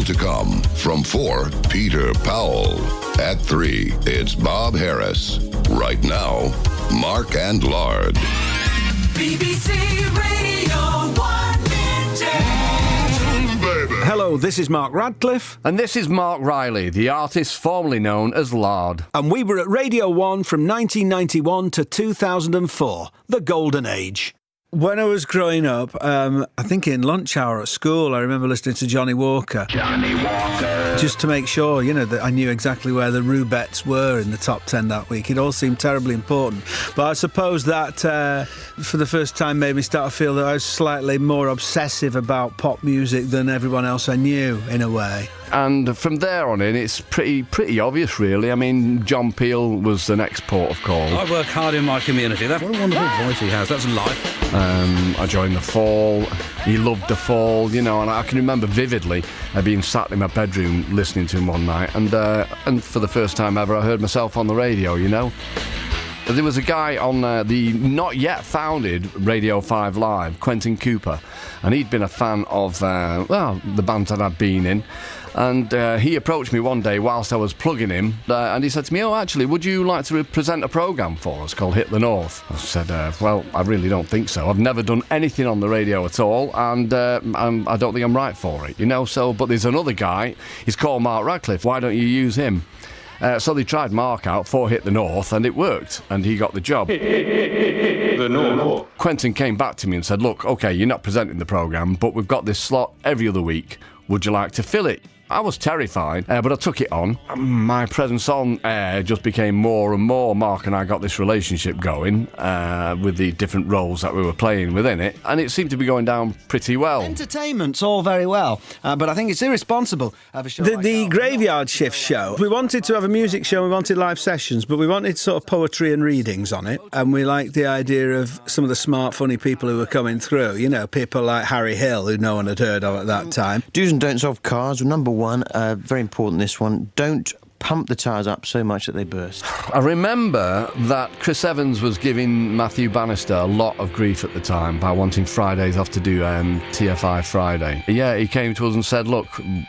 to come. From 4, Peter Powell. At 3, it's Bob Harris. Right now, Mark and Lard. BBC Radio 1 Vintage. Hello, this is Mark Radcliffe. And this is Mark Riley, the artist formerly known as Lard. And we were at Radio 1 from 1991 to 2004, the Golden Age. When I was growing up, I think in lunch hour at school, I remember listening to Johnny Walker. Johnny Walker. Just to make sure, that I knew exactly where the Rubettes were in the top 10 that week. It all seemed terribly important. But I suppose that, for the first time, made me start to feel that I was slightly more obsessive about pop music than everyone else I knew, in a way. And from there on in, it's pretty obvious, really. I mean, John Peel was the next port of call. I work hard in my community. What a wonderful voice he has. That's life. I joined the Fall. He loved the Fall, and I can remember vividly being sat in my bedroom listening to him one night, and for the first time ever, I heard myself on the radio, There was a guy on the not yet founded Radio 5 Live, Quentin Cooper, and he'd been a fan of, the bands that I'd been in. And he approached me one day whilst I was plugging him, and he said to me, actually, would you like to present a programme for us called Hit the North? I said, well, I really don't think so. I've never done anything on the radio at all, and I don't think I'm right for it, but there's another guy, he's called Mark Radcliffe, why don't you use him? So they tried Mark out for Hit the North, and it worked, and he got the job. The North. Quentin came back to me and said, look, OK, you're not presenting the programme, but we've got this slot every other week. Would you like to fill it? I was terrified, but I took it on. My presence on air just became more and more. Mark and I got this relationship going with the different roles that we were playing within it, and it seemed to be going down pretty well. Entertainment's all very well, but I think it's irresponsible of a show the Graveyard Shift show. We wanted to have a music show, we wanted live sessions, but we wanted sort of poetry and readings on it, and we liked the idea of some of the smart, funny people who were coming through, people like Harry Hill, who no one had heard of at that time. Do's and don'ts of cars. Number one, very important this one, don't pump the tyres up so much that they burst. I remember that Chris Evans was giving Matthew Bannister a lot of grief at the time by wanting Fridays off to do TFI Friday. Yeah, he came to us and said, look,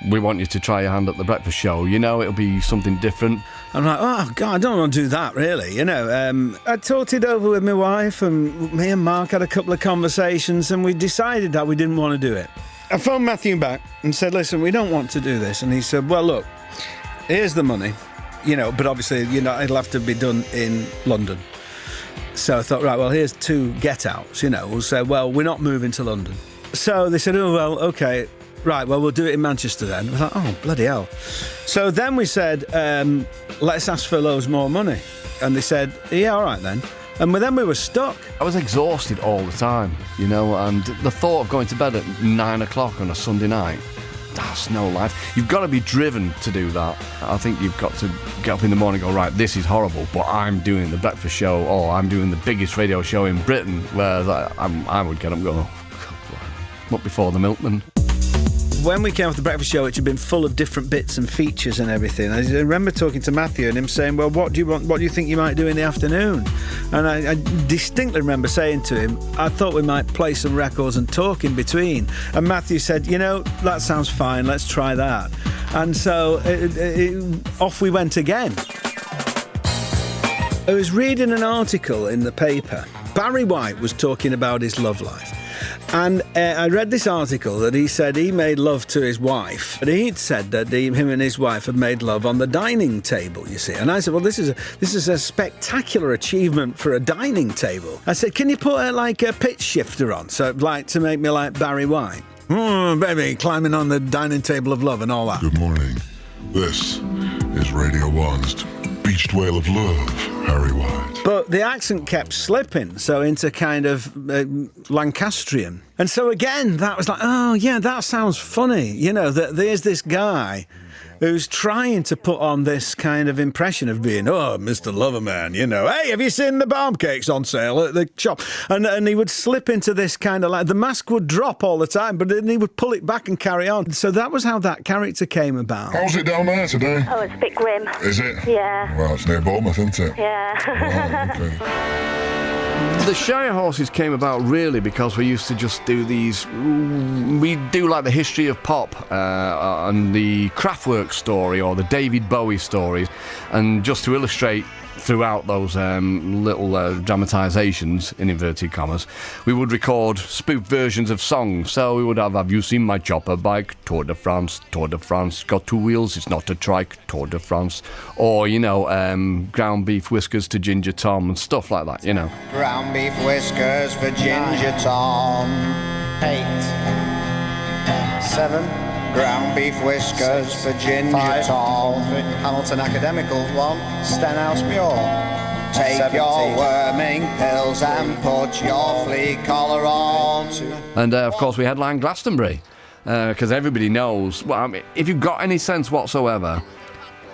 we want you to try your hand at the breakfast show, it'll be something different. I'm like, oh, God, I don't want to do that, really, I talked it over with my wife, and me and Mark had a couple of conversations, and we decided that we didn't want to do it. I phoned Matthew back and said, listen, we don't want to do this. And he said, well, look, here's the money, but obviously, it'll have to be done in London. So I thought, right, well, here's 2 get-outs, We'll say, well, we're not moving to London. So they said, oh, well, OK, right, well, we'll do it in Manchester then. I thought, oh, bloody hell. So then we said, let's ask for loads more money. And they said, yeah, all right then. And then we were stuck. I was exhausted all the time, and the thought of going to bed at 9 o'clock on a Sunday night, that's no life. You've got to be driven to do that. I think you've got to get up in the morning and go, right, this is horrible, but I'm doing the breakfast show, or I'm doing the biggest radio show in Britain, where I would get up and go, not before the milkman. When we came off the breakfast show, which had been full of different bits and features and everything, I remember talking to Matthew and him saying, well, what do you think you might do in the afternoon? And I distinctly remember saying to him, I thought we might play some records and talk in between. And Matthew said, that sounds fine, let's try that. And so off we went again. I was reading an article in the paper. Barry White was talking about his love life. And I read this article that he said he made love to his wife, but he'd said that him and his wife had made love on the dining table, you see. And I said, well, this is a spectacular achievement for a dining table. I said, can you put a pitch shifter on, so to make me like Barry White? Baby, climbing on the dining table of love and all that. Good morning. This is Radio 1's Beached Whale of Love, Harry White. But the accent kept slipping, so into kind of Lancastrian. And so again, that was like, oh, yeah, that sounds funny. That there's this guy who's trying to put on this kind of impression of being, oh, Mr. Loverman, hey, have you seen the barb cakes on sale at the shop? And he would slip into this kind of the mask would drop all the time, but then he would pull it back and carry on. So that was how that character came about. How's it down there today? Oh, it's a bit grim. Is it? Yeah. Well, it's near Bournemouth, isn't it? Yeah. Right, okay. The Shire Horses came about really because we used to just do these. We do like the history of pop and the Kraftwerk story or the David Bowie stories, and just to illustrate throughout those little dramatisations, in inverted commas, we would record spoof versions of songs. So we would have you seen my chopper bike? Tour de France, got 2 wheels, it's not a trike, Tour de France. Or, ground beef whiskers to Ginger Tom and stuff like that, Ground beef whiskers for Ginger Tom. 8, 7, Ground beef whiskers for Ginger 5, Tom. Hamilton Academical 1, Stenhouse Muir. Take 17. your worming pills and put your flea collar on. And, of course, we headlined Glastonbury. Because everybody knows, if you've got any sense whatsoever,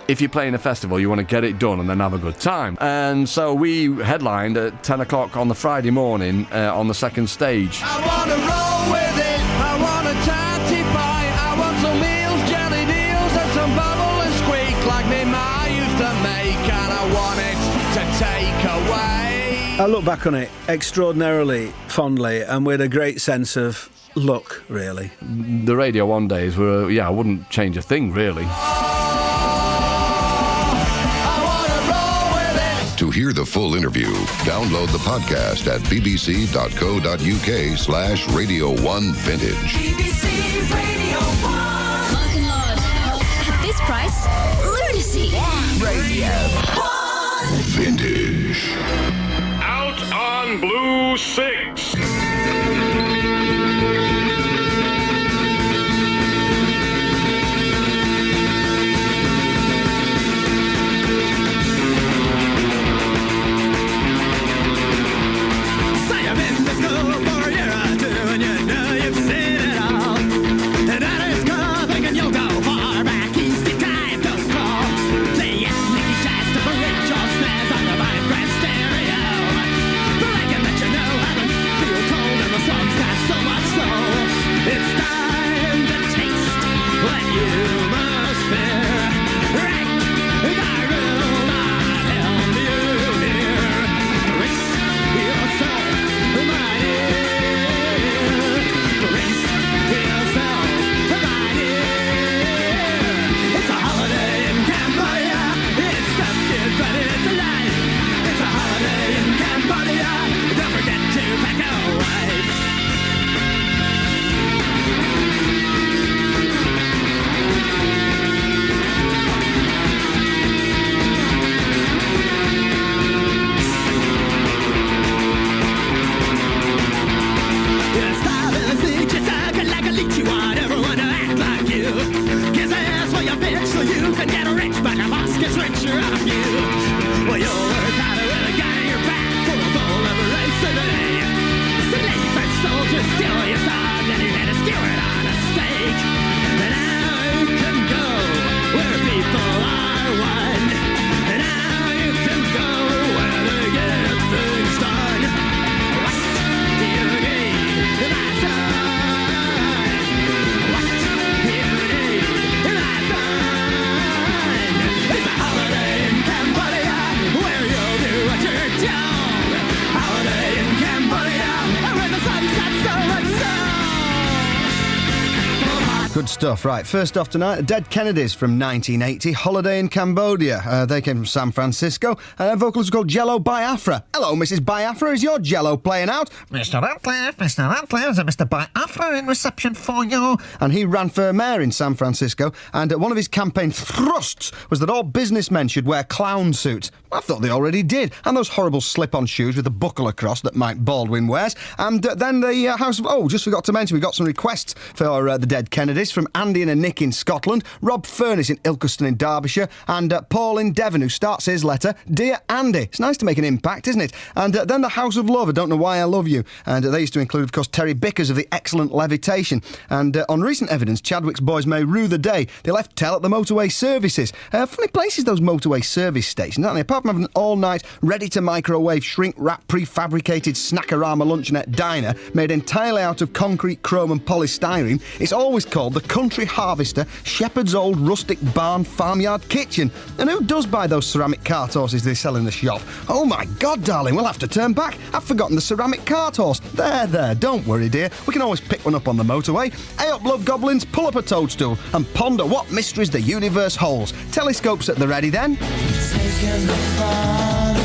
if you're playing a festival, you want to get it done and then have a good time. And so we headlined at 10 o'clock on the Friday morning on the second stage. I want to roll with it. I want a tatty pie. I want some meals, jelly deals, and some bubble and squeak like me ma used to make. And I want it to take away. I look back on it extraordinarily fondly and with a great sense of luck, really. The Radio 1 days were, I wouldn't change a thing, really. To hear the full interview, download the podcast at bbc.co.uk/Radio1Vintage. BBC Radio 1. Mark and Lord. At this price, lunacy. Radio 1. Vintage. Out on Blue 6. Good stuff. Right, first off tonight, the Dead Kennedys from 1980, Holiday in Cambodia. They came from San Francisco. Vocalist called Jello Biafra. Hello, Mrs. Biafra. Is your Jello playing out? Mr. Ratcliffe, is it Mr. Biafra in reception for you? And he ran for mayor in San Francisco, and one of his campaign thrusts was that all businessmen should wear clown suits. I thought they already did. And those horrible slip-on shoes with the buckle across that Mike Baldwin wears. And then the House of... Oh, just forgot to mention, we got some requests for the Dead Kennedys from Andy and a Nick in Scotland, Rob Furness in Ilkeston in Derbyshire, and Paul in Devon, who starts his letter, Dear Andy. It's nice to make an impact, isn't it? And then the House of Love, I Don't Know Why I Love You. And they used to include, of course, Terry Bickers of the excellent Levitation. And on recent evidence, Chadwick's boys may rue the day they left Tell at the motorway services. Funny places, those motorway service stations, aren't they? Apart from having an all-night, ready-to-microwave, shrink-wrap, prefabricated Snackorama luncheonette diner made entirely out of concrete, chrome and polystyrene, it's always called the the Country Harvester, Shepherd's Old Rustic Barn Farmyard Kitchen. And who does buy those ceramic cart horses they sell in the shop? Oh my God, darling, we'll have to turn back. I've forgotten the ceramic cart horse. There, don't worry, dear. We can always pick one up on the motorway. Hey up, love goblins, pull up a toadstool and ponder what mysteries the universe holds. Telescopes at the ready then. Taking the fun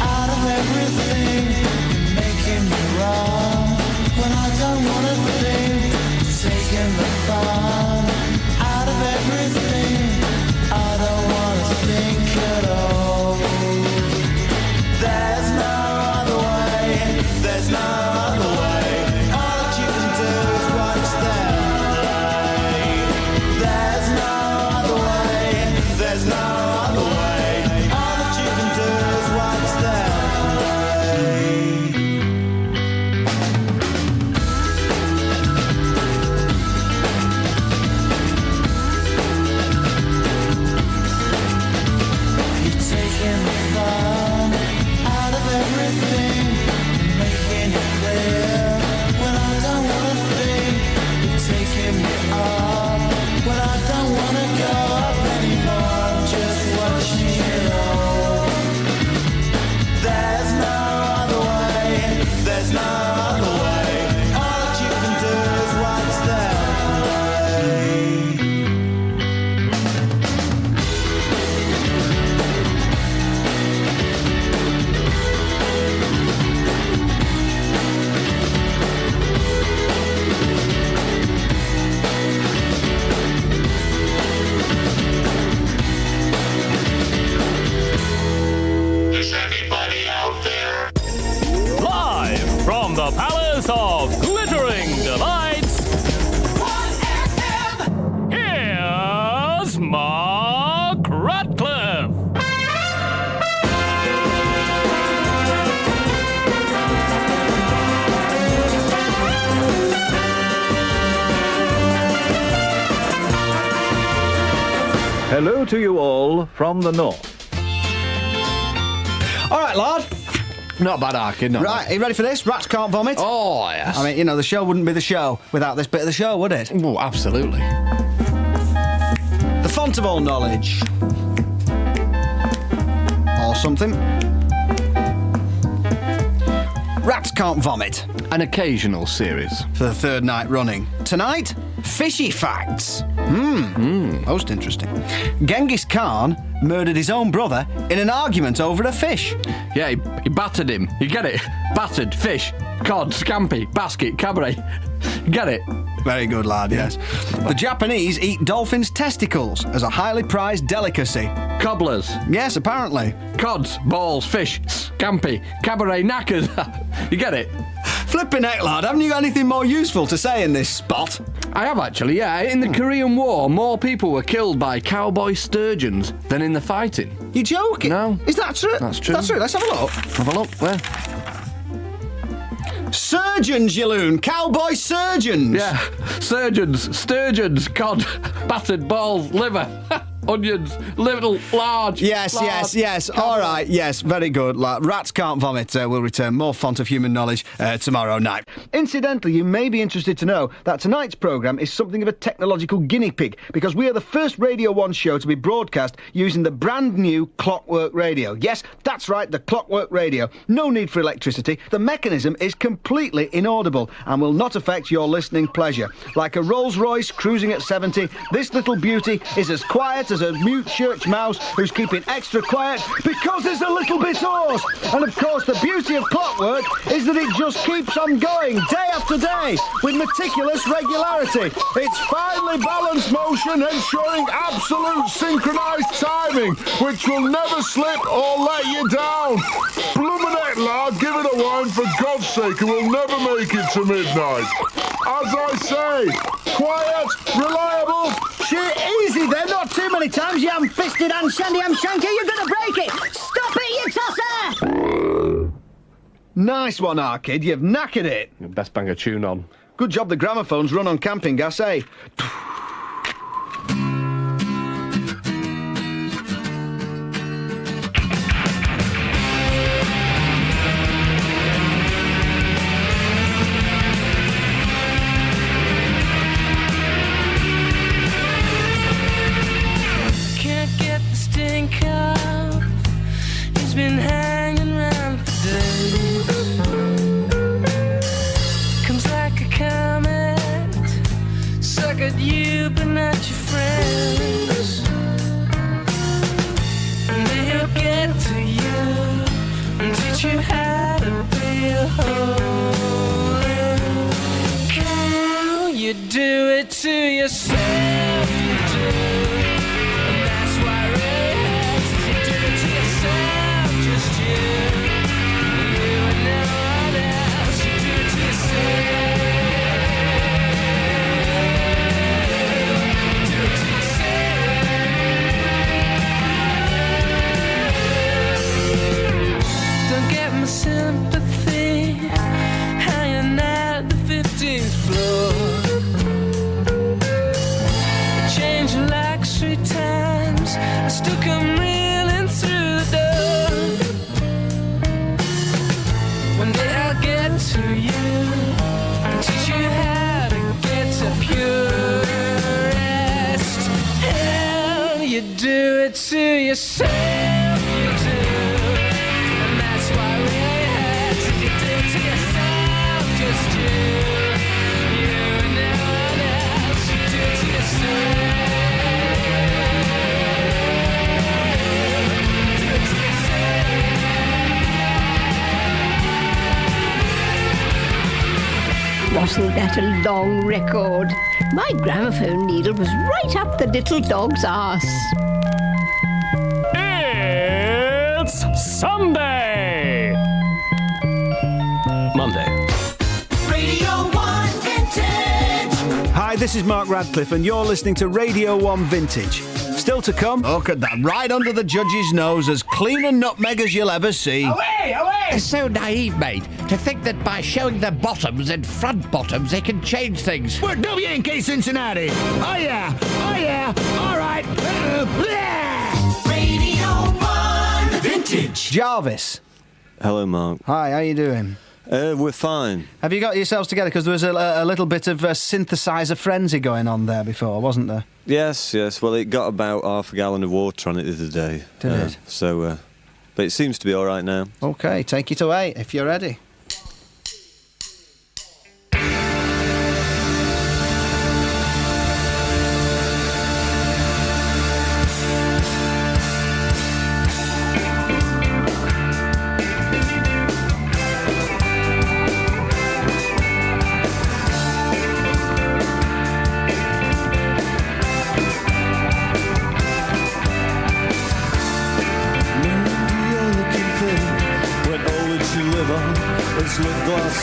out of everything, making me wrong when I don't want to think. Taking the fun out of everything, I don't want to think at all. There's no other way, there's no other way. All that you can do is watch them play. There's no other way, there's no other way. All that you can do is watch them play. You're taking the fun out of everything, making it clear when I don't want to think. You're taking me up when I don't want to go up anymore. Just watch me roll. There's no other way, there's no other way. All that you can do is watch them play. Is anybody out there? Live from the Palace of Glittering Delights, here's Mark Ratcliffe. Hello to you all from the north. All right, lad. Not bad, Arkin. Not Right, are you ready for this? Rats can't vomit? Oh, yes. I mean, you know, the show wouldn't be the show without this bit of the show, would it? Oh, absolutely. The font of all knowledge. Or something. Rats can't vomit. An occasional series. For the third night running. Tonight, fishy facts. Most interesting. Genghis Khan murdered his own brother in an argument over a fish. Yeah, he battered him. You get it? Battered, fish, cod, scampi, basket, cabaret. Get it? Very good, lad, yes. The Japanese eat dolphins' testicles as a highly prized delicacy. Cobblers. Yes, apparently. Cods, balls, fish, scampi, cabaret, knackers. You get it? Flippin' heck, lad, haven't you got anything more useful to say in this spot? I have actually, yeah. In the Korean War, more people were killed by cowboy sturgeons than in the fighting. You joking? No. Is that true? That's true. That's true. Let's have a look. Have a look. Where? Surgeons, you loon! Cowboy surgeons! Yeah. Surgeons, sturgeons, cod, battered balls, liver, onions, little, large. Yes. All right, yes, very good. Rats can't vomit. We'll return more font of human knowledge tomorrow night. Incidentally, you may be interested to know that tonight's programme is something of a technological guinea pig because we are the first Radio 1 show to be broadcast using the brand new Clockwork Radio. Yes, that's right, the Clockwork Radio. No need for electricity. The mechanism is completely inaudible and will not affect your listening pleasure. Like a Rolls-Royce cruising at 70, this little beauty is as quiet as a mute church mouse who's keeping extra quiet because it's a little bit hoarse. And of course, the beauty of Clockwork is that it just keeps on going day after day with meticulous regularity. It's finely balanced motion ensuring absolute synchronised timing, which will never slip or let you down. Bluminette, lad, give it a whine for God's sake, and we'll never make it to midnight. As I say, quiet, reliable. Shit, easy then, not too many times, you ham-fisted and shandy ham shanky, you're gonna break it! Stop it, you tosser! Nice one, Arkid, you've knackered it. Best bang a tune on. Good job the gramophone's run on camping gas, eh? you but not your friends. And they'll get to you and teach you how to be a holy cow. You do it to yourself, you do. And that's why it hurts. You do it to yourself, just you. You and no one else. You do it to yourself. Sympathy hanging at the 15th floor. I changed like 3 times. I still come reeling through the door. One day I'll get to you and teach you how to get to pure rest. Hell, you do it to yourself, you do. To yourself, just you. You and no one else. You do it to yourself. Do it to yourself. Wasn't that a long record? My gramophone needle was right up the little dog's arse. It's Sunday! Monday. Radio 1 Vintage. Hi, this is Mark Radcliffe, and you're listening to Radio 1 Vintage. Still to come. Look at that, right under the judge's nose, as clean a nutmeg as you'll ever see. Away, away! It's so naive, mate, to think that by showing their bottoms and front bottoms they can change things. We're WNK Cincinnati. Oh yeah, all right. Radio 1 Vintage. Jarvis. Hello, Mark. Hi, how you doing? We're fine. Have you got yourselves together? Because there was a little bit of synthesizer frenzy going on there before, wasn't there? Yes. Well, it got about half a gallon of water on it the other day. Did it? So, but it seems to be all right now. OK, take it away, if you're ready.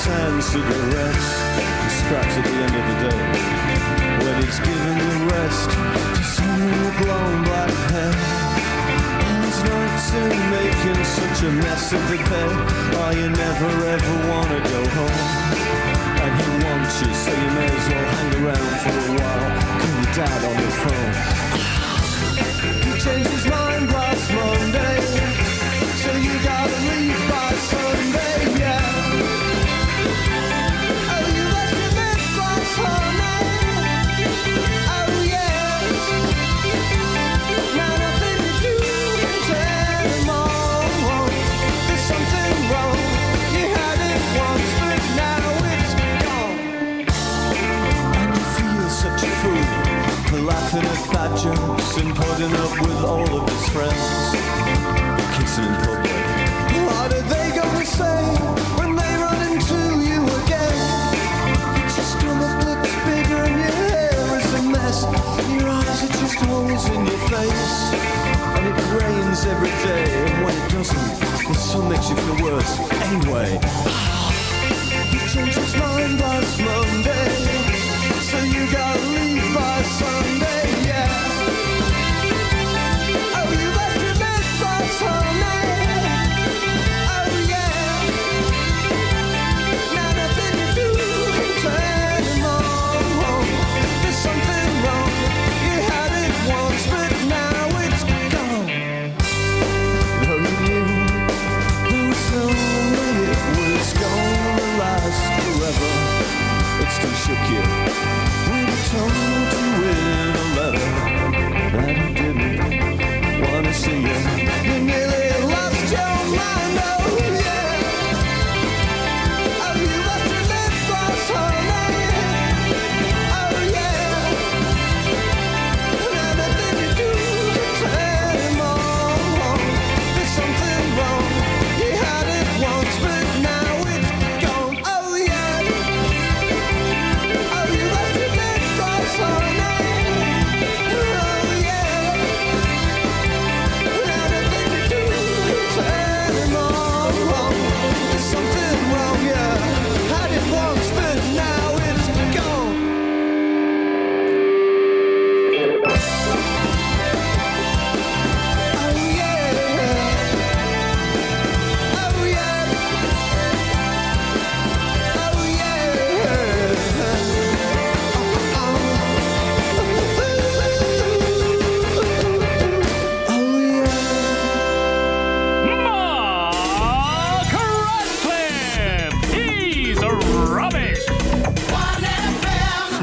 And cigarettes, the scraps at the end of the day. When he's given the rest to someone with long black hair. His nights in making such a mess of the bed. Oh, you never ever want to go home. And he wants you, so you may as well hang around for a while. Call your dad on the phone. He changed his mind last Monday, so you gotta leave by Sunday, yeah. Laughing at bad jokes and putting up with all of his friends, kissing in public. What are they gonna say when they run into you again? Your stomach looks bigger and your hair is a mess. Your eyes are just always in your face. And it rains every day, and when it doesn't, the sun makes you feel worse anyway. He changed his mind last Monday, so you gotta leave by Sunday, yeah. Oh, you left your bed by Sunday. Oh, yeah. Now nothing to do anymore. There's something wrong. You had it once, but now it's gone. Oh, you knew there was no way it was gonna last forever. It still shook you. We were told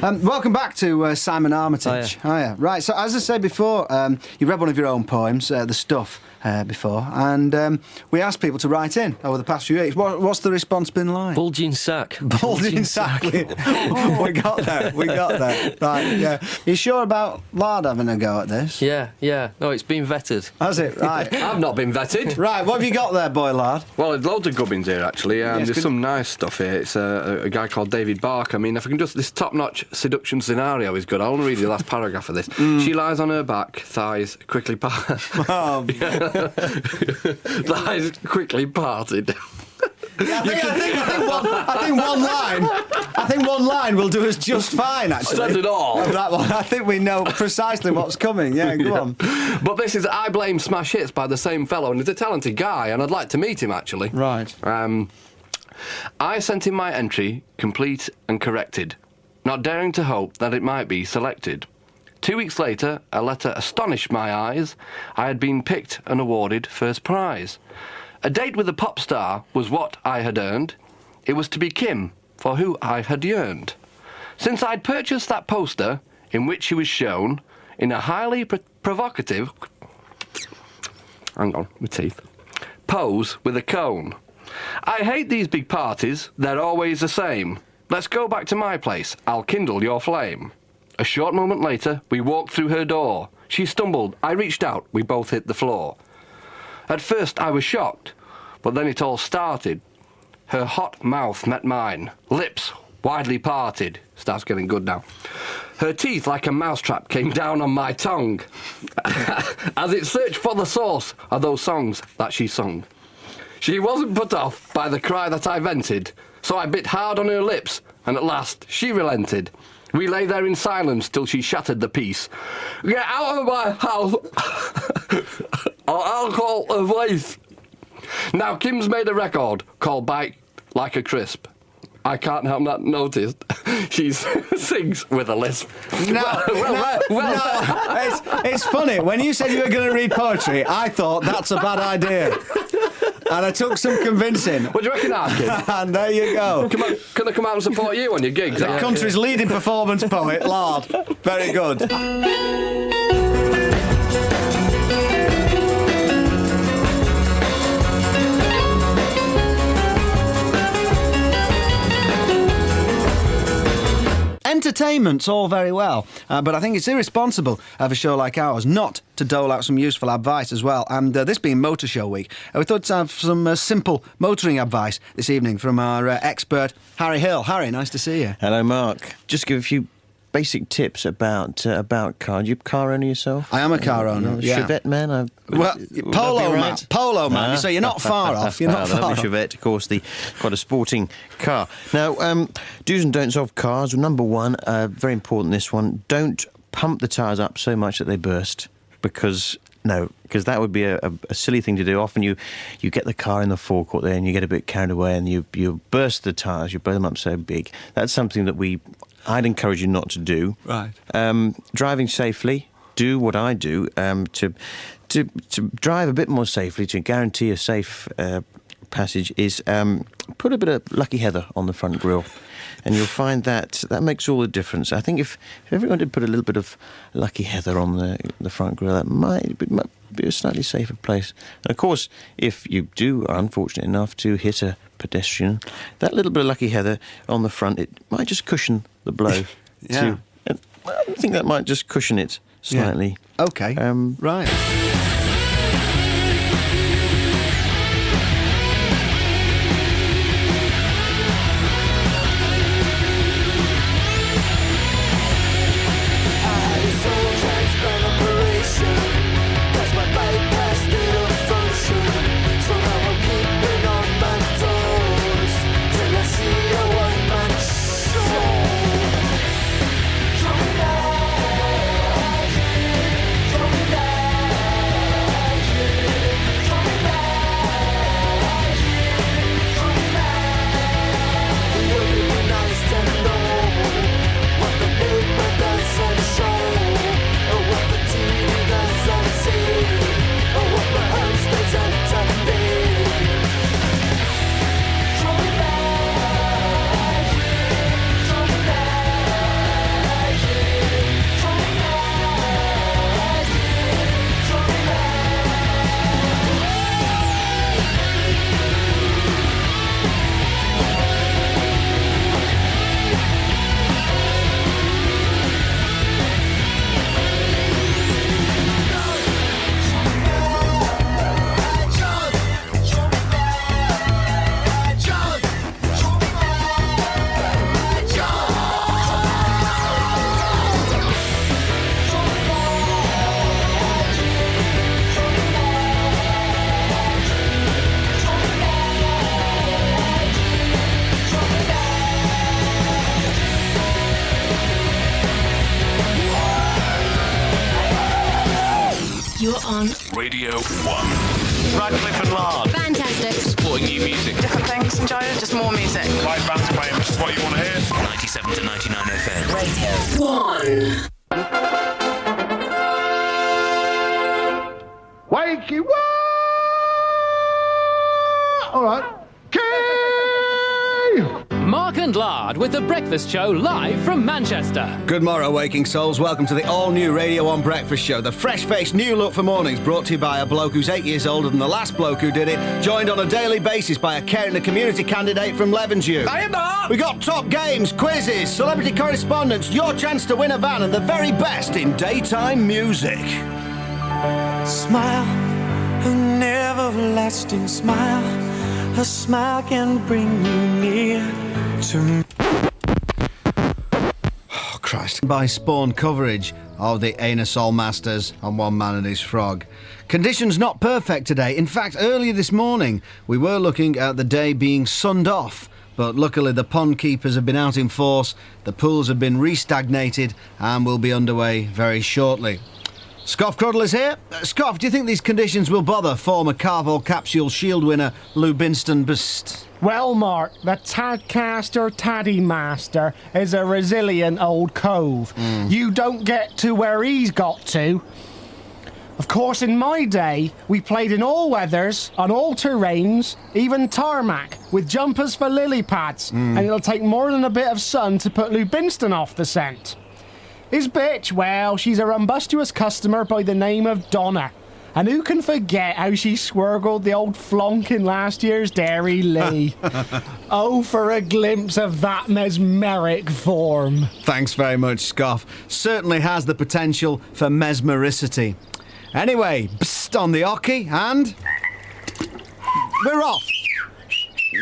Welcome back to Simon Armitage. Hiya. Right, so as I said before, you read one of your own poems, The Stuff, before, and we asked people to write in over the past few weeks. What's the response been like? Bulging sack. Bulging sack. We got there. Right, yeah. You sure about Lard having a go at this? Yeah. No, it's been vetted. Has it? Right. I've not been vetted. Right, what have you got there, boy Lard? Well, there's loads of gubbins here, actually. There's some nice stuff here. It's a guy called David Barker. I mean, if I can just... This top-notch seduction scenario is good. I'll only read you the last paragraph of this. She lies on her back, thighs quickly parted. Thighs quickly parted. Yeah, I think one line will do us just fine, actually. Says it all. That one. I think we know precisely what's coming. Yeah, go on. But this is I Blame Smash Hits by the same fellow, and he's a talented guy, and I'd like to meet him, actually. Right. I sent in my entry, complete and corrected, not daring to hope that it might be selected. 2 weeks later, a letter astonished my eyes. I had been picked and awarded first prize. A date with a pop star was what I had earned. It was to be Kim, for who I had yearned. Since I'd purchased that poster, in which she was shown, in a highly provocative... Hang on, my teeth. Pose with a cone. I hate these big parties, they're always the same. Let's go back to my place, I'll kindle your flame. A short moment later, we walked through her door. She stumbled, I reached out, we both hit the floor. At first I was shocked, but then it all started. Her hot mouth met mine, lips widely parted. Starts getting good now. Her teeth like a mousetrap came down on my tongue as it searched for the source of those songs that she sung. She wasn't put off by the cry that I vented, so I bit hard on her lips, and at last she relented. We lay there in silence till she shattered the peace. Get out of my house, or I'll call the police. Now Kim's made a record called Bite Like a Crisp. I can't help that notice. She sings with a lisp. It's funny. When you said you were going to read poetry, I thought that's a bad idea. And I took some convincing. What do you reckon, Arkin? And there you go. Can I come out and support you on your gigs? The country's leading performance poet, Lard. Very good. Entertainment's all very well, but I think it's irresponsible of a show like ours not to dole out some useful advice as well. And this being Motor Show Week, we thought to have some simple motoring advice this evening from our expert, Harry Hill. Harry, nice to see you. Hello, Mark. Just give a few basic tips about car. Do you car owner yourself? I am a car owner. Yeah. Chevette man. Polo man. So you're not far off. You're not far off. Chevette, of course, quite a sporting car. Now, do's and don'ts of cars. Number one, very important. This one: don't pump the tyres up so much that they burst, because that would be a silly thing to do. Often you get the car in the forecourt there and you get a bit carried away and you burst the tyres. You blow them up so big. That's something that I'd encourage you not to do. Right. Driving safely, do what I do to drive a bit more safely, to guarantee a safe passage, is put a bit of Lucky Heather on the front grille. And you'll find that makes all the difference. I think if everyone did put a little bit of Lucky Heather on the front grille, that might be a slightly safer place. And of course, if you are unfortunate enough to hit a pedestrian, that little bit of Lucky Heather on the front, it might just cushion the blow. Yeah. I think that might just cushion it slightly. Yeah. Okay. Right. You're on Radio 1. Radcliffe and Lard. Fantastic. Exploring new music. Different things in China, just more music. Live bands playing, which is what you want to hear. 97 to 99 FM. Radio 1. Wakey, what? All right. Mark and Lard with The Breakfast Show live from Manchester. Good morrow, waking souls. Welcome to the all-new Radio 1 Breakfast Show. The fresh-faced new look for mornings brought to you by a bloke who's 8 years older than the last bloke who did it, joined on a daily basis by a caring community candidate from Levenshulme. Hiya, Mark! We got top games, quizzes, celebrity correspondence, your chance to win a van, and the very best in daytime music. Smile, an everlasting smile. A smile can bring you near to me. Oh, Christ. By Spawn coverage of the Anusol Masters on One Man and His Frog. Conditions not perfect today. In fact, earlier this morning, we were looking at the day being sunned off. But luckily the pond keepers have been out in force, the pools have been restagnated and will be underway very shortly. Scoff Cruddle is here. Scoff, do you think these conditions will bother former Carvel Capsule Shield winner Lou Binston Bust? Well, Mark, the Tadcaster Taddy Master is a resilient old cove. You don't get to where he's got to. Of course, in my day, we played in all weathers, on all terrains, even tarmac, with jumpers for lily pads, and it'll take more than a bit of sun to put Lou Binston off the scent. His bitch, well, she's a rumbustious customer by the name of Donna. And who can forget how she swirgled the old flonk in last year's Dairy Lee? Oh, for a glimpse of that mesmeric form. Thanks very much, Scoff. Certainly has the potential for mesmericity. Anyway, psst on the hockey, and we're off.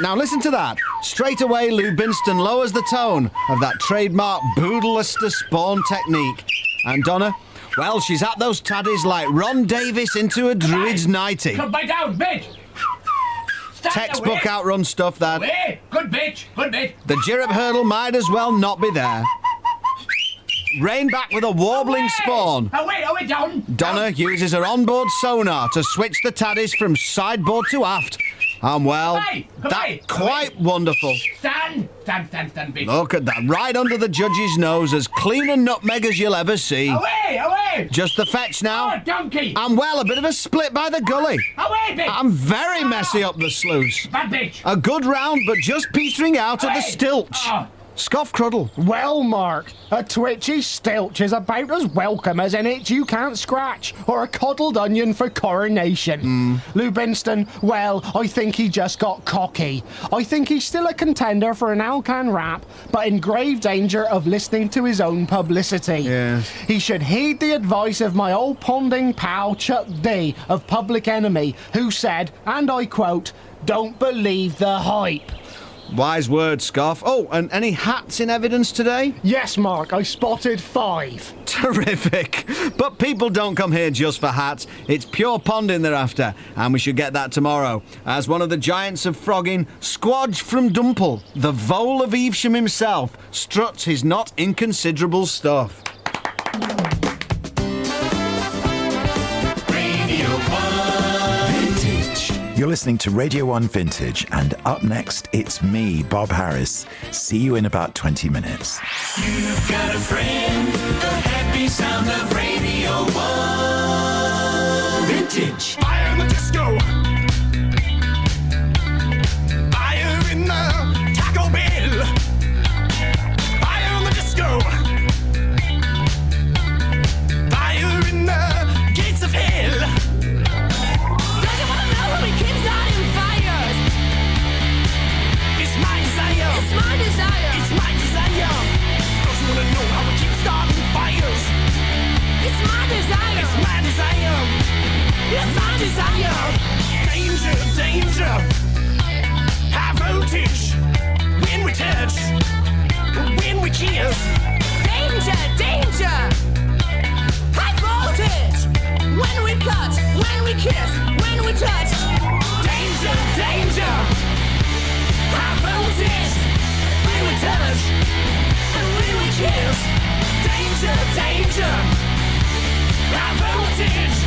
Now listen to that. Straight away, Lou Binston lowers the tone of that trademark Boodlester Spawn technique. And Donna, well, she's at those taddies like Ron Davis into a druid's nightie. Come back down, bitch! Textbook outrun stuff, that. Away. Good bitch, good bitch. The Girip hurdle might as well not be there. Rein back with a warbling spawn. Away, down. Donna uses her onboard sonar to switch the taddies from sideboard to aft. And well, that's quite wonderful. Stand, bitch. Look at that, right under the judge's nose, as clean a nutmeg as you'll ever see. Away! Just the fetch now. Oh, donkey! And well, a bit of a split by the gully. Away, bitch! I'm very messy up the sluice. Bad bitch! A good round, but just petering out at the stilch. Oh. Scoff Cruddle. Well, Mark, a twitchy stilch is about as welcome as an itch you can't scratch, or a coddled onion for coronation. Lou Binston, well, I think he just got cocky. I think he's still a contender for an Alcan rap, but in grave danger of listening to his own publicity. Yes. He should heed the advice of my old ponding pal Chuck D of Public Enemy, who said, and I quote, "Don't believe the hype." Wise word, Scoff. Oh, and any hats in evidence today? Yes, Mark, I spotted 5. Terrific. But people don't come here just for hats. It's pure ponding they're after, and we should get that tomorrow. As one of the giants of frogging, Squodge from Dumple, the vole of Evesham himself, struts his not inconsiderable stuff. You're listening to Radio 1 Vintage, and up next, it's me, Bob Harris. See you in about 20 minutes. You've got a friend, the happy sound of Radio 1. Vintage. Fire in the disco. Fire in the Taco Bell. Fire in the disco. Fire in the gates of hell. It's my desire. Don't you wanna know how we keep starting fires? It's my desire. It's my desire. It's my desire. Danger, danger. High voltage. When we touch, when we kiss. Danger, danger. High voltage. When we cut, when we kiss, when we touch. Danger, danger. High voltage. When we touch, and when we kiss. Danger, danger. High voltage.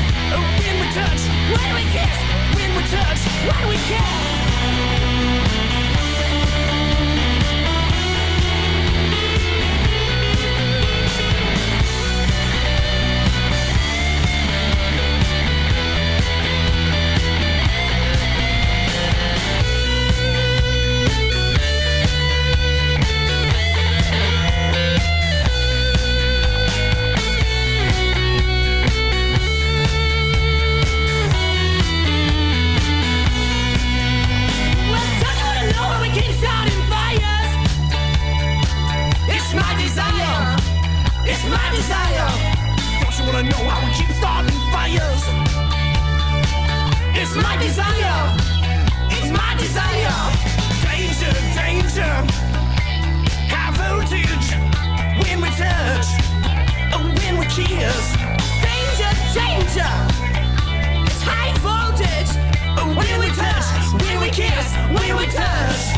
wanna know how we keep starting fires. It's my desire. It's my desire. Danger, danger. High voltage. When we touch. Oh, when we kiss. Danger, danger. It's high voltage. Oh, when we touch. When we kiss. When we touch.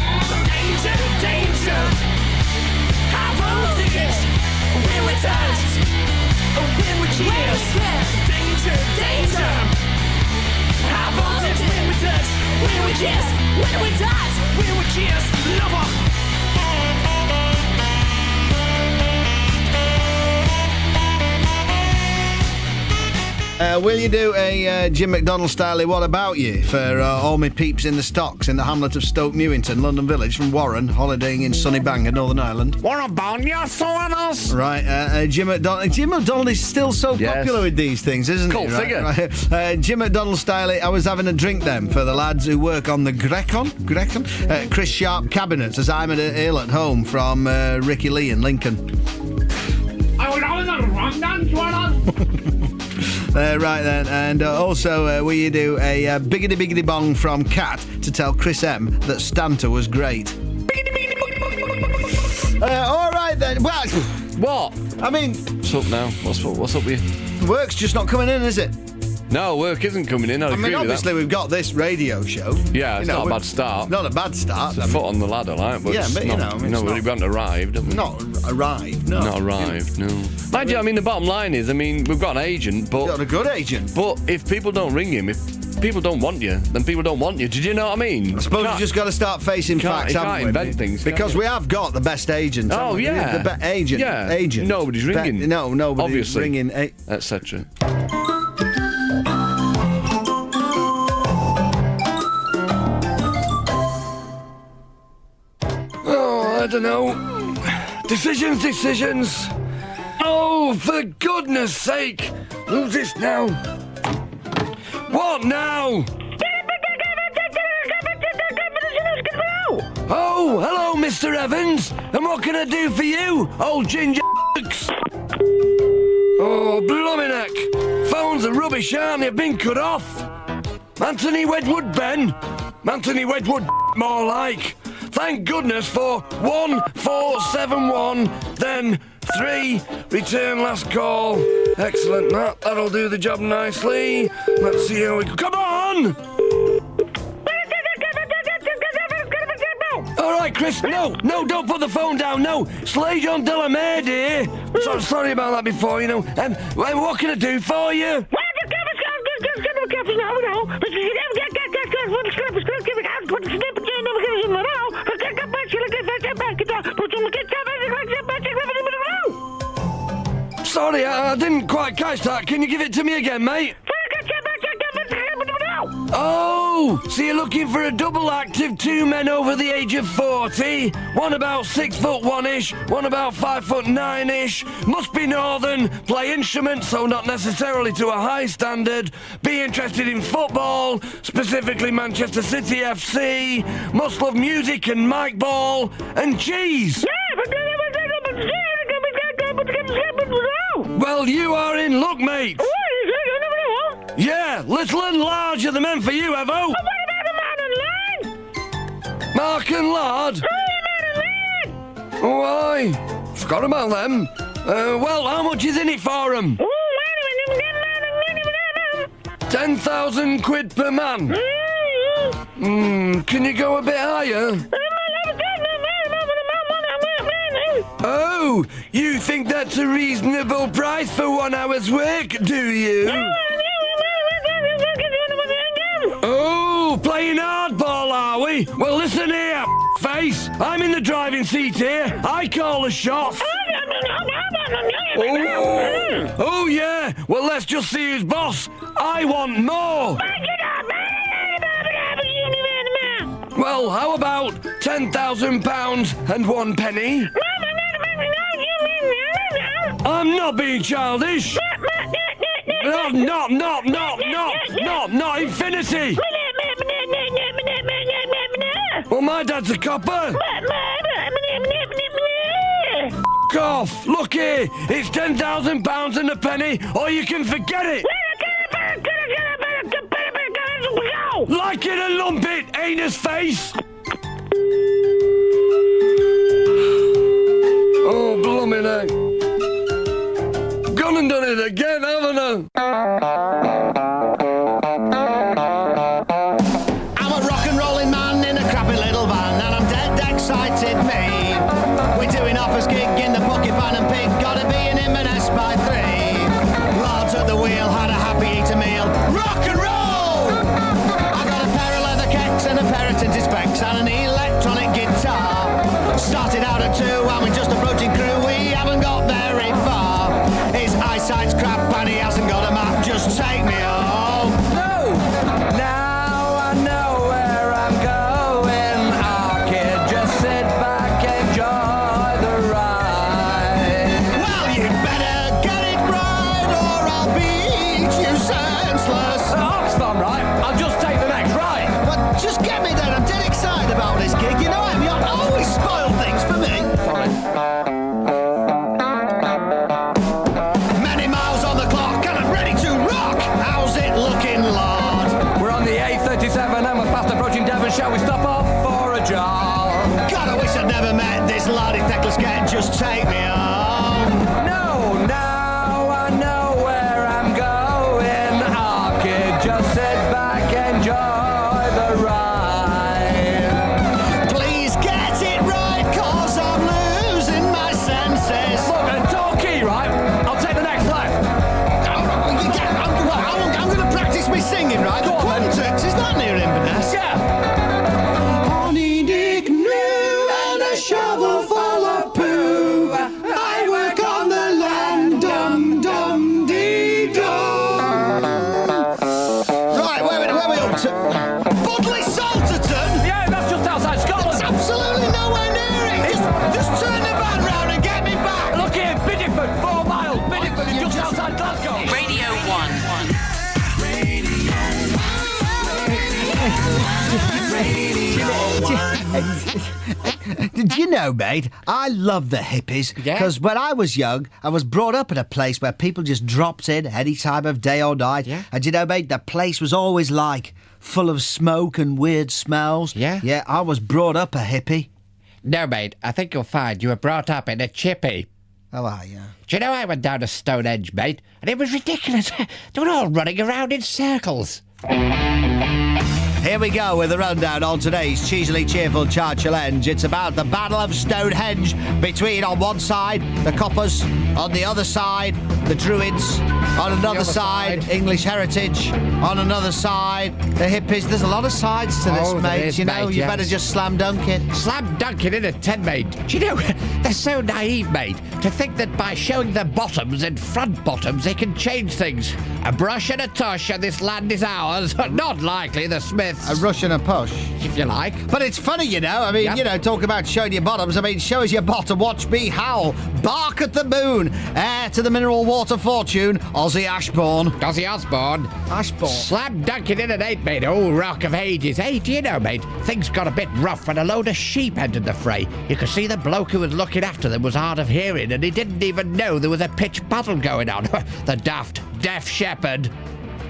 Danger, danger. High voltage. When we touch. Oh, when we kiss. Danger, danger. High voltage. When we touch. When we kiss. When we touch. When we kiss. Lover. Will you do a Jim McDonald style What About You for all my peeps in the stocks in the hamlet of Stoke Newington, London Village, from Warren, holidaying in sunny Bangor, Northern Ireland? What about you, Soanos? Right, Jim McDonald. Jim McDonald is still so popular with these things, isn't he? Cool figure. Right. Jim McDonald style. I was having a drink then for the lads who work on the Grecon, Chris Sharp cabinets, as I'm at a ale at home from Ricky Lee in Lincoln. I was having a wrong dance, Soanos. Right then, and also will you do a biggity bong from Cat to tell Chris M that Stanta was great? All right then. Well, what? I mean, what's up now? What's up with you? Work's just not coming in, is it? No, work isn't coming in. I mean, obviously we've got this radio show. Yeah, it's not a bad start. It's not a bad start. It's a foot on the ladder, like. But yeah, but you know, we haven't arrived, have we? Not arrived. No. Not arrived. No. Mind you, I mean, the bottom line is, I mean, we've got an agent, but we've got a good agent. But if people don't ring him, if people don't want you, then people don't want you. Did you know what I mean? I suppose you just got to start facing facts, haven't we? Invent things, because we have got the best agent. Oh yeah, the agent. Yeah, agent. Nobody's ringing. Nobody's obviously ringing, etc. I don't know. Decisions. Oh, for goodness sake. Who's this now? What now? Oh, hello, Mr. Evans. And what can I do for you, old ginger? Oh, blooming heck. Phones are rubbish, aren't they? Been cut off. Anthony Wedgwood, Ben. Anthony Wedgwood, more like. Thank goodness for 1471, then 3, return last call. Excellent, that'll do the job nicely. Let's see how we... Come on! All right, Chris, no, don't put the phone down, no. Slade John Delamere, dear. Sorry about that before, you know. What can I do for you? Sorry, I didn't quite catch that. Can you give it to me again, mate? Oh, so you're looking for a double act of 2 men over the age of 40? One about 6'1"-ish, one about 5'9"-ish. Must be northern, play instruments, so not necessarily to a high standard. Be interested in football, specifically Manchester City FC. Must love music and mic ball and cheese. Well, you are in luck, mate. Yeah, little and large are the men for you, Evo. What about a man and lard? Mark and lard? Why? Forgot about them. Well, how much is in it for them? 10,000 quid per man. Can you go a bit higher? Oh, you think that's a reasonable price for 1 hour's work, do you? Oh, playing hardball, are we? Well, listen here, face. I'm in the driving seat here. I call the shots. Oh, yeah. Well, let's just see who's boss. I want more. Well, how about £10,000 and 1 penny? I'm not being childish. Not infinity. Well, my dad's a copper. off! Look here! It's £10,000 and a penny, or you can forget it! Like it and lump it, anus face! Oh, blooming heck. Gone and done it again, haven't I? I'm a rock and rolling man in a crappy little van, and I'm dead excited, me. We're doing Offa's gig in the Bucket Pan and Pig, gotta be in Inverness by 3. Lads at the wheel had a happy eater meal. Rock and roll! I got a pair of leather kecks and a pair of tinted specs and an electronic guitar. Started out at 2 and we're just approaching crew, we haven't got very far. His eyesight's crap and he hasn't got a map, just take me home. No! Now I know where I'm going. I can just sit back, enjoy the ride. Well, you better get it right or I'll beat you senseless. That's fun, right? I'll just take the next right. Well, just get me there, I'm dead excited about this gig. You know I am, you always spoil things for me. Sorry. Many miles on the clock and I'm ready to rock. How's it looking, Lord? We're on the A37 and we're fast approaching Devon. Shall we stop off for a jog? God, I wish I'd never met this lardy feckless cat. Just take me home. No, now I know where I'm going. I could just sit back, enjoy the ride. Please get it right, cause I'm losing my senses. Look, and talkie, right? I'll take the next left. I'm going to practice me singing, right? Go the on, Quantex, is that near Inverness? Yeah. Honey Dick New and a shovel full of poo. I work on the land, dum dum dee dum. Right, where are we up to? Budley Salterton? Yeah, that's just outside Scotland. It's absolutely nowhere near it. Just turn the van round and get me back. Look here, Bideford, 4 miles. Bideford is just outside Glasgow. Radio 1. Did you know, mate, I love the hippies. Because when I was young, I was brought up in a place where people just dropped in any time of day or night. Yeah. And you know, mate, the place was always like full of smoke and weird smells. Yeah. Yeah, I was brought up a hippie. No, mate, I think you'll find you were brought up in a chippy. Oh, yeah. Do you know I went down to Stonehenge, mate, and it was ridiculous. They were all running around in circles. Here we go with the rundown on today's cheesily cheerful challenge. It's about the Battle of Stonehenge between, on one side, the Coppers, on the other side, the Druids, on another side, English heritage, on another side, the hippies. There's a lot of sides to this, mate. You know, you better just slam dunk it. Slam dunk it in a 10, mate. Do you know, they're so naive, mate, to think that by showing their bottoms and front bottoms they can change things. A brush and a tush and this land is ours. Not likely, the Smiths. A rush and a push. If you like. But it's funny, you know. I mean, you know, talk about showing your bottoms. I mean, show us your bottom. Watch me howl. Bark at the moon. Heir to the mineral water fortune. Ozzy Ashbourne. Ozzy Osbourne. Ashbourne. Slam dunking in at 8, mate. Oh, rock of ages. Hey, do you know, mate, things got a bit rough when a load of sheep entered the fray. You could see the bloke who was looking after them was hard of hearing, and he didn't even know there was a pitched battle going on. The daft deaf shepherd.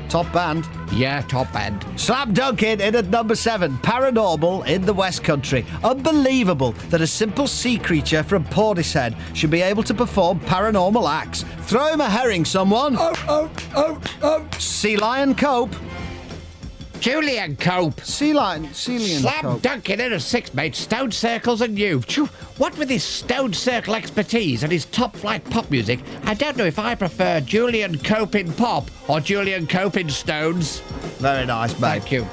Top band. Yeah, top band. Slam dunking in at number 7. Paranormal in the West Country. Unbelievable that a simple sea creature from Portishead should be able to perform paranormal acts. Throw him a herring, someone. Sea Lion Cope. Julian Cope. Sea Lion Slam Cope. dunking in at 6, mate. Stone circles and you. What with his stone circle expertise and his top-flight pop music, I don't know if I prefer Julian Cope in pop or Julian Cope in stones. Very nice, mate. Thank you.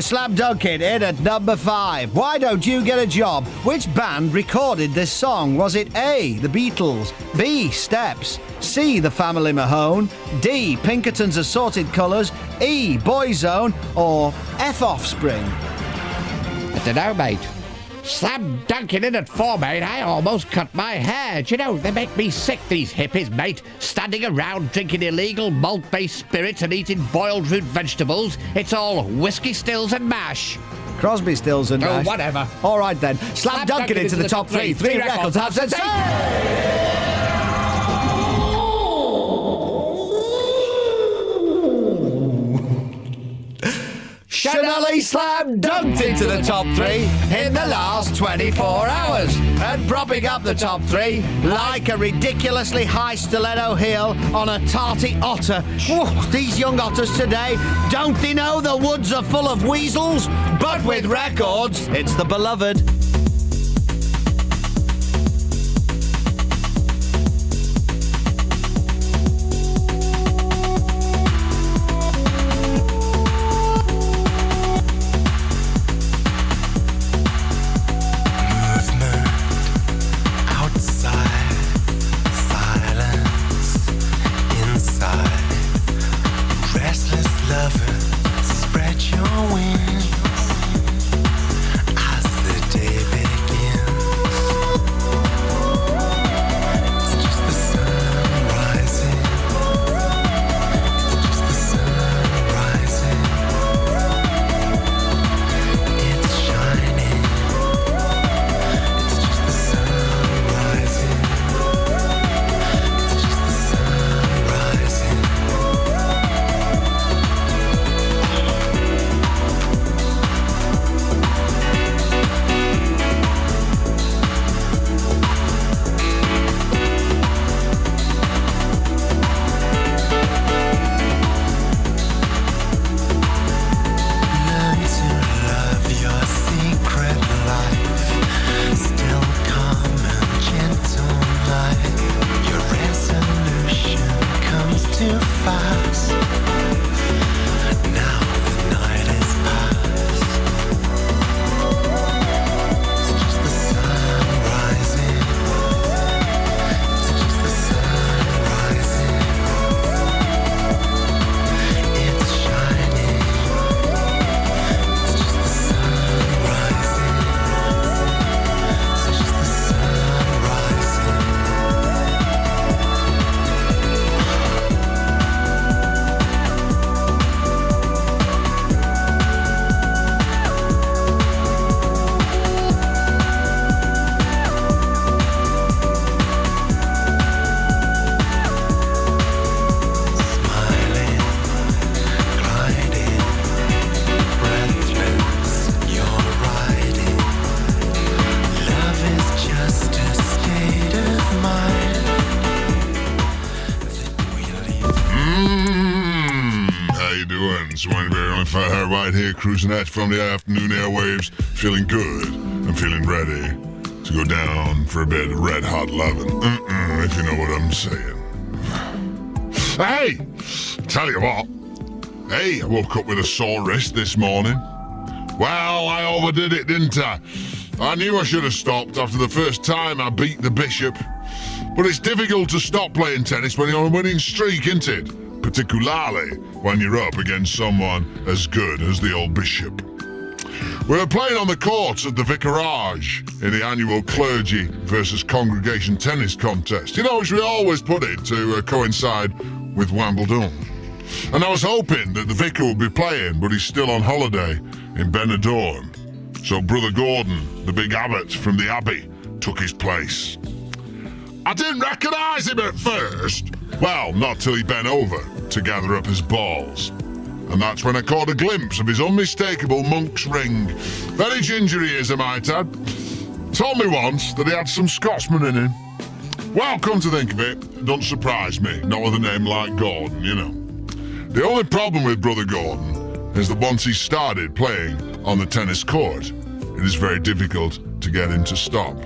Slam dunking in at number 5. Why don't you get a job? Which band recorded this song? Was it A, The Beatles, B, Steps, C, The Family Mahone, D, Pinkerton's Assorted Colours, E, Boyzone, or F, Offspring? I don't know, mate. Slam dunking in at 4, mate. I almost cut my hair. Do you know, they make me sick, these hippies, mate. Standing around drinking illegal malt-based spirits and eating boiled root vegetables. It's all whiskey stills and mash. Crosby, Stills and Nash. Oh, whatever. All right, then. Slam dunking into the top 3. 3 records have said... Nationally slam dunked into the top 3 in the last 24 hours. And propping up the top 3 like a ridiculously high stiletto heel on a tarty otter. Whew, these young otters today, don't they know the woods are full of weasels? But with records, it's the beloved. Right here, cruising at from the afternoon airwaves, feeling good and feeling ready to go down for a bit of red hot loving. If you know what I'm saying. Hey, tell you what. Hey, I woke up with a sore wrist this morning. Well, I overdid it, didn't I? I knew I should have stopped after the first time I beat the Bishop. But it's difficult to stop playing tennis when you're on a winning streak, isn't it? Particularly when you're up against someone as good as the old Bishop. We were playing on the courts at the Vicarage in the annual clergy versus congregation tennis contest, you know, which we always put it to coincide with Wimbledon. And I was hoping that the vicar would be playing, but he's still on holiday in Benidorm. So Brother Gordon, the big abbot from the abbey, took his place. I didn't recognise him at first. Well, not till he bent over to gather up his balls. And that's when I caught a glimpse of his unmistakable monk's ring. Very ginger he is, I might add. Told me once that he had some Scotsman in him. Well, come to think of it, it don't surprise me. Not with a name like Gordon, you know. The only problem with Brother Gordon is that once he started playing on the tennis court, it is very difficult to get him to stop.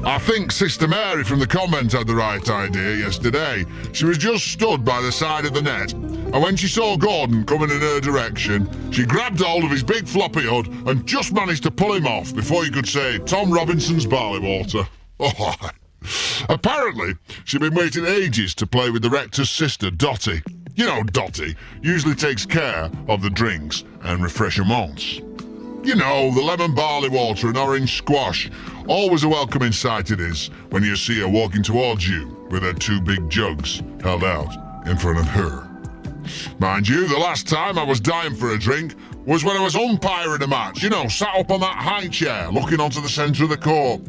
I think Sister Mary from the convent had the right idea yesterday. She was just stood by the side of the net, and when she saw Gordon coming in her direction, she grabbed hold of his big floppy hood and just managed to pull him off before he could say Tom Robinson's barley water. Oh, apparently, she'd been waiting ages to play with the rector's sister, Dottie. You know, Dottie usually takes care of the drinks and refreshments. You know, the lemon barley water and orange squash. Always a welcoming sight it is when you see her walking towards you with her two big jugs held out in front of her. Mind you, the last time I was dying for a drink was when I was umpiring a match, you know, sat up on that high chair looking onto the centre of the court.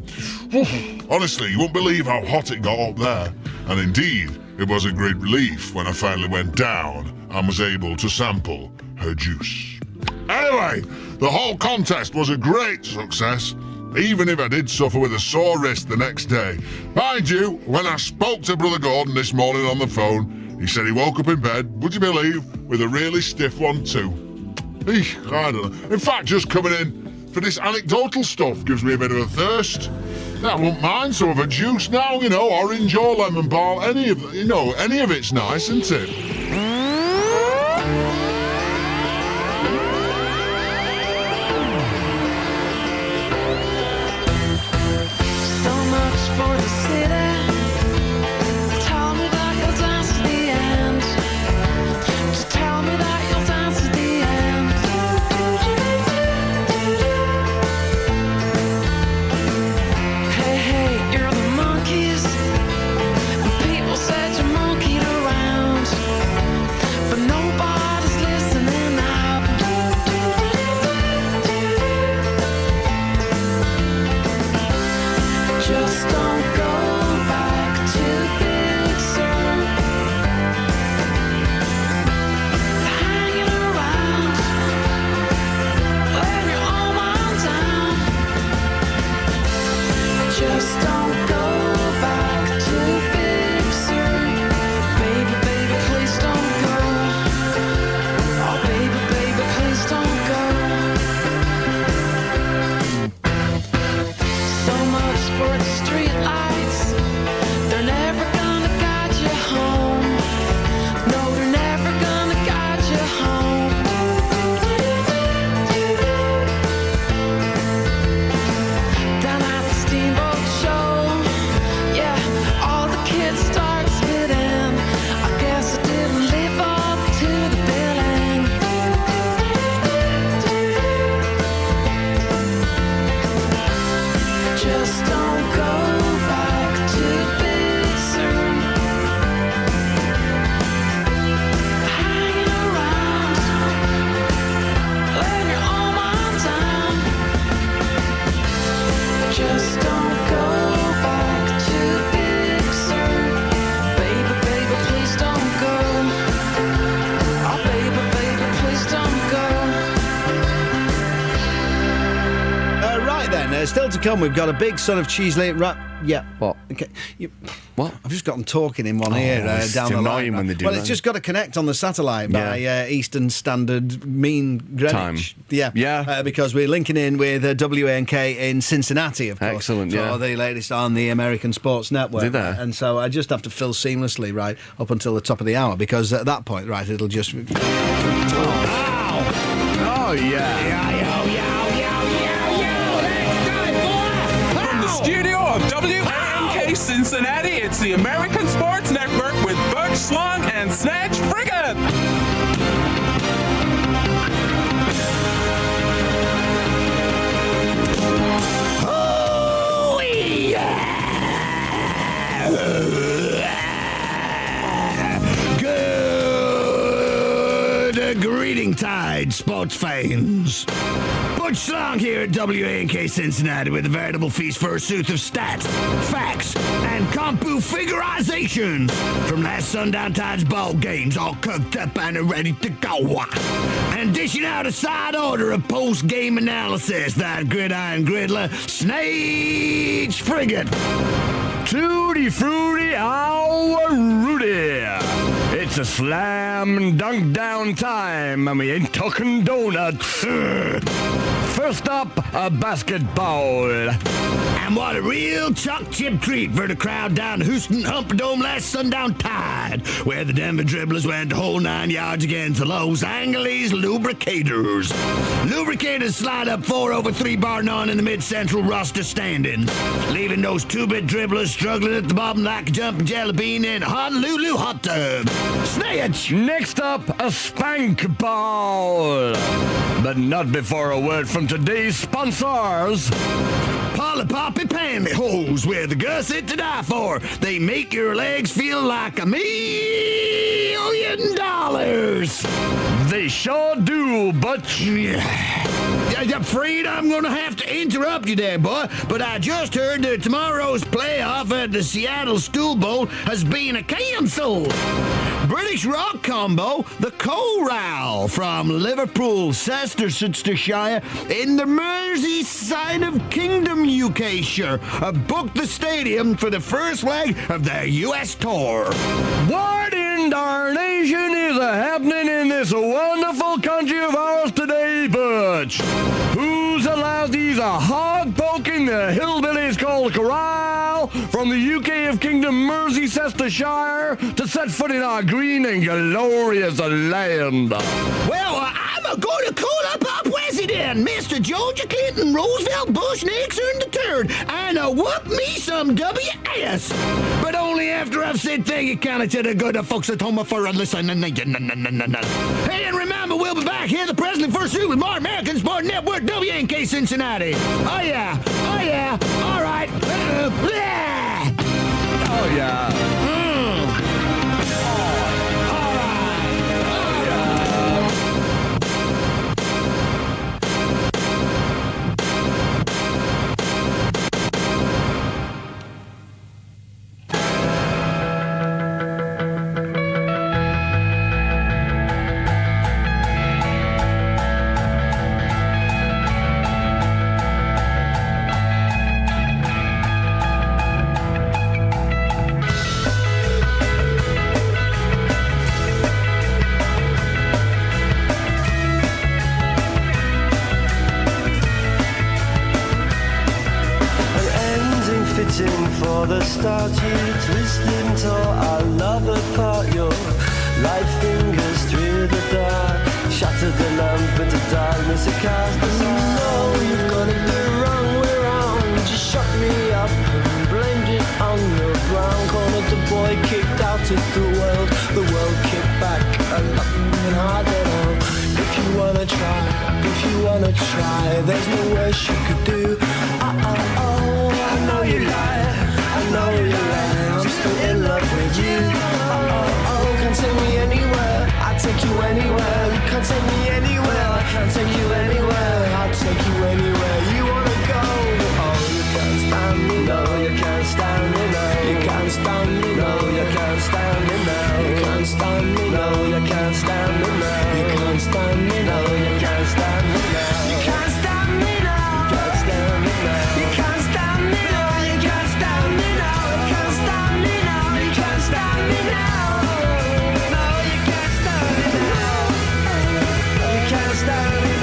Honestly, you won't believe how hot it got up there. And indeed, it was a great relief when I finally went down and was able to sample her juice. Anyway, the whole contest was a great success, even if I did suffer with a sore wrist the next day. Mind you, when I spoke to Brother Gordon this morning on the phone, he said he woke up in bed, would you believe, with a really stiff one too. Eesh, I don't know. In fact, just coming in for this anecdotal stuff gives me a bit of a thirst. I wouldn't mind some of a juice now, you know, orange or lemon balm, any of it's nice, isn't it? So much for the city. Tell me that you'll dance to the end. Just tell me that you'll dance to the end. Hey, hey, you're the monkeys. And people said you monkeyed around. But nobody's listening now. Just don't go back to Big Sur. Hanging around when you're all wound down. Just don't go back to Big Sur. Baby, baby, please don't go. Oh, baby, baby, please don't go. So much for the street lights. They're never gonna guide you home. No, they're never gonna guide you home. Down at the steamboat show, yeah, all the kids start spitting. I guess I didn't live up to the billing. Just don't go back to Big Sur. Hanging around when you're all wound down. Just don't go back to Big Sur. Baby, baby, please don't go. Oh, baby, baby, please don't go. Right then, still to come, we've got a big sort of cheesy wrap. Yeah. What? Okay. What? I've just got them talking in one ear it's down the annoying line. when they do Well, that. it's just got to connect on the satellite by Eastern Standard Mean Greenwich. Time. Yeah. Because we're linking in with WANK in Cincinnati, of course. Excellent, for yeah. the latest on the American Sports Network. Did they? And so I just have to fill seamlessly, right, up until the top of the hour, because at that point, right, it'll just... Oh, yeah. From the studio of WANK Cincinnati, it's the American Sports Network with Butch Slung and Snatch Frigate. Oh, yeah! Good greeting tide, sports fans. Butch Slung here at WANK Cincinnati with a veritable feast for a sooth of stats, facts, and compu figurizations from last Sundown Tide's ball games, all cooked up and ready to go. And dishing out a side order of post-game analysis, that gridiron griddler, Snage Frigate. Tutti frutti, our Rudy. It's a slam dunk down time, and we ain't talking donuts. First up, a basketball. And what a real chalk chip treat for the crowd down Houston Humperdome last Sundown Tide, where the Denver dribblers went the whole 9 yards against the Los Angeles Lubricators. Lubricators slide up 4 over 3 bar none in the mid-central roster standings, leaving those 2-bit dribblers struggling at the bottom like a jumping jelly bean in a Honolulu hot tub. Snatch! Next up, a spank ball. But not before a word from today's sponsors. Polly Poppy Pantyhose, where the gusset to die for. They make your legs feel like $1 million. They sure do, but... I'm afraid I'm going to have to interrupt you there, boy, but I just heard that tomorrow's playoff at the Seattle Stool Bowl has been canceled. British rock combo, the Chorale from Liverpool, Leicestershire, in the Merseyside of Kingdom, UK, sure. Booked the stadium for the first leg of their US tour. What in darnation is happening in this wonderful country of ours today, Butch? Who's allowed these hog-poking hillbillies called Chorale from the UK of Kingdom, Merseyside, to set foot in our green and glorious land? Well, I'm going to call up our president, Mr. George Clinton Roosevelt Bush Nixon III, and whoop me some WS. But only after I've said thank you kind of to the good folks at home for listening. Hey, and remember, we'll be back here, the Presley First Suit with more American Sport Network, WNK Cincinnati. Oh, yeah. All right. Oh, yeah. For the start, you twist into our love apart. Your light fingers through the dark, shattered the lamp into darkness. It cast us all. No, you've got it the wrong way round. You shut me up and blamed it on the brown. Cornered the boy, kicked out of the world kicked back a lot harder now. If you wanna try, there's no worse you could do. I know you lie. I'm still in love with you. Can't take me anywhere. I'll take you anywhere. You can't take me anywhere. I can't take you anywhere. I'll take you anywhere you wanna go. Oh, you can't stand me. No, you can't stand me. No, you can't stand me. No, you can't stand me. No, you can't stand me. No, you can't stand me. No, you can't stand me. No, you can't stand me. No, you can't stand me. No, can't stand me. No, you can't stand me. No, you can't stand me. No, you can't stand me. No, you can't stand me. No, no, you can't stand me. No, you can't stand me.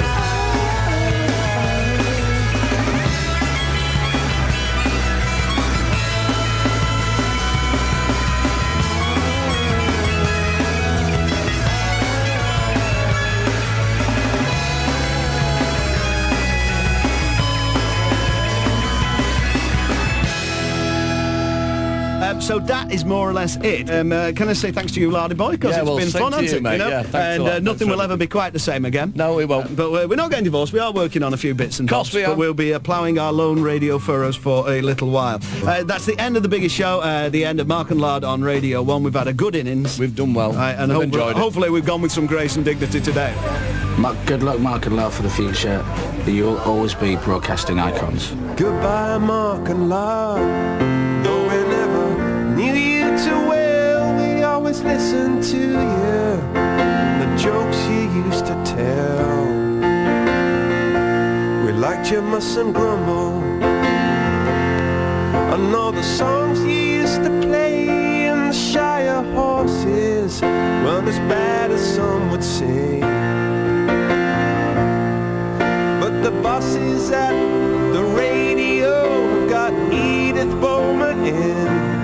So that is more or less it. Can I say thanks to you, Lardy Boy, because it's been fun, hasn't it? Mate. You know? Yeah, thanks a lot. Nothing will ever be quite the same again. No, we won't. But we're not getting divorced. We are working on a few bits and bobs. we are. But we'll be ploughing our lone radio furrows for a little while. That's the end of the biggest show, the end of Mark and Lard on Radio 1. We've had a good innings. We've done well. And hopefully we've gone with some grace and dignity today. Good luck, Mark and Lard, for the future. You'll always be broadcasting icons. Goodbye, Mark and Lard. Though we never knew you too well, we always listened to you, the jokes you used to tell. We liked your muss and grumble, and all the songs you used to play, and the Shire horses weren't as bad as some would say. But the bosses at the radio got Edith Bowman in.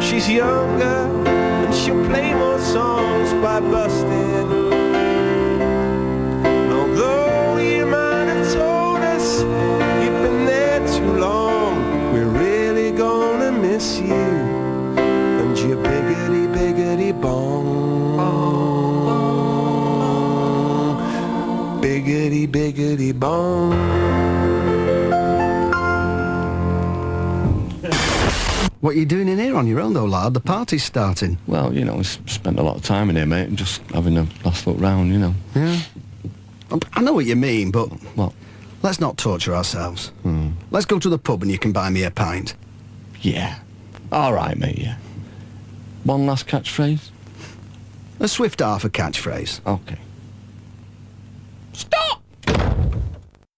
She's younger and she'll play more songs by Busted. Although you might have told us you've been there too long, we're really gonna miss you and your biggity bong. Biggity bong. What are you doing in here on your own, though, lad? The party's starting. Well, you know, we spent a lot of time in here, mate, and just having a last look round, you know. Yeah. I know what you mean, but... What? Let's not torture ourselves. Let's go to the pub and you can buy me a pint. Yeah. All right, mate, yeah. One last catchphrase? A swift half a catchphrase. Okay.